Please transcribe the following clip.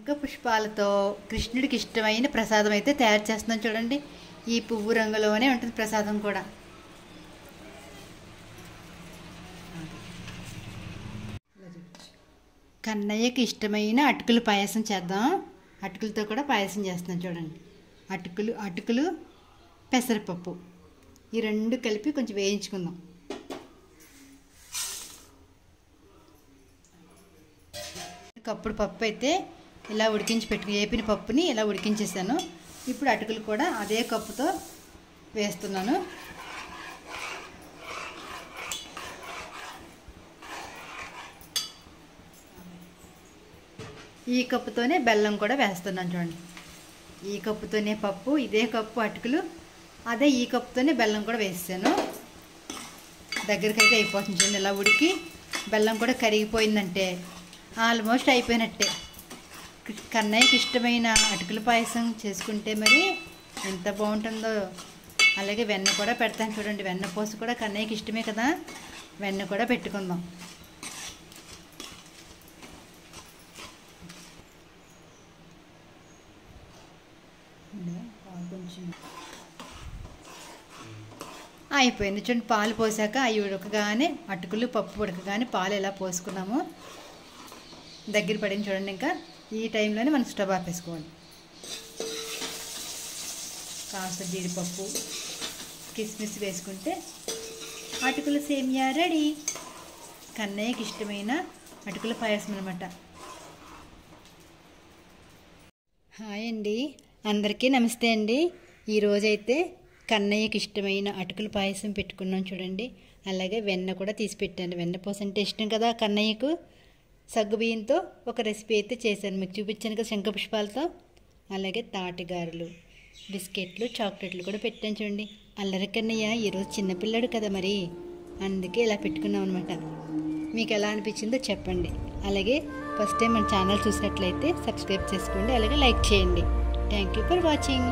శంఖ పుష్పాలతో కృష్ణుడికి ఇష్టమైన ప్రసాదం అయితే తయారు చేస్తున్నాం చూడండి. ఈ పువ్వు రంగులోనే ఉంటుంది ప్రసాదం కూడా. కన్నయ్యకి ఇష్టమైన అటుకులు పాయసం చేద్దాం. అటుకులతో కూడా పాయసం చేస్తున్నాం చూడండి. అటుకులు పెసరపప్పు ఈ రెండు కలిపి కొంచెం వేయించుకుందాం. కప్పుడు పప్పు అయితే ఇలా ఉడికించి ఏపిన పప్పుని ఇలా ఉడికించేసాను. ఇప్పుడు అటుకులు కూడా అదే కప్పుతో వేస్తున్నాను. ఈ కప్పుతోనే బెల్లం కూడా వేస్తున్నాను చూడండి. ఈ కప్పుతోనే పప్పు, ఇదే కప్పు అటుకులు, అదే ఈ కప్పుతోనే బెల్లం కూడా వేసాను. దగ్గరికి అయితే అయిపోతుంది చూడండి. ఇలా ఉడికి బెల్లం కూడా కరిగిపోయిందంటే ఆల్మోస్ట్ అయిపోయినట్టే. కన్నయ్యకి ఇష్టమైన అటుకుల పాయసం చేసుకుంటే మరి ఎంత బాగుంటుందో. అలాగే వెన్న కూడా పెడతాను చూడండి. వెన్న పోసి కూడా కన్నయ్యకి ఇష్టమే కదా, వెన్న కూడా పెట్టుకుందాం. అయిపోయింది చూడండి. పాలు పోసాక అవి ఉడకగానే అటుకులు పప్పు ఉడకగానే పాలు ఎలా పోసుకున్నాము దగ్గర పడింది చూడండి. ఇంకా ఈ టైంలోనే మనం స్టవ్ ఆపేసుకోవాలి. కాస్త జీడిపప్పు కిస్మిస్ వేసుకుంటే అటుకుల సేమియా రెడీ. కన్నయ్యకి ఇష్టమైన అటుకుల పాయసం అనమాట. హాయ్ అండి, అందరికీ నమస్తే అండి. ఈరోజైతే కన్నయ్యకి ఇష్టమైన అటుకుల పాయసం పెట్టుకున్నాం చూడండి. అలాగే వెన్న కూడా తీసి పెట్టాను. వెన్న పూస అంటే ఇష్టం కదా కన్నయ్యకు. సగ్గుబియ్యంతో ఒక రెసిపీ అయితే చేశాను, మీకు చూపించాను కదా శంఖ పుష్పాలతో. అలాగే తాటిగారులు, బిస్కెట్లు, చాక్లెట్లు కూడా పెట్టాను చూడండి. అల్లరి కన్నయ్య ఈరోజు చిన్నపిల్లాడు కదా, మరి అందుకే ఇలా పెట్టుకున్నాం అనమాట. మీకు ఎలా అనిపించిందో చెప్పండి. అలాగే ఫస్ట్ టైం మన ఛానల్ చూసినట్లయితే సబ్స్క్రైబ్ చేసుకోండి, అలాగే లైక్ చేయండి. Thank you for watching.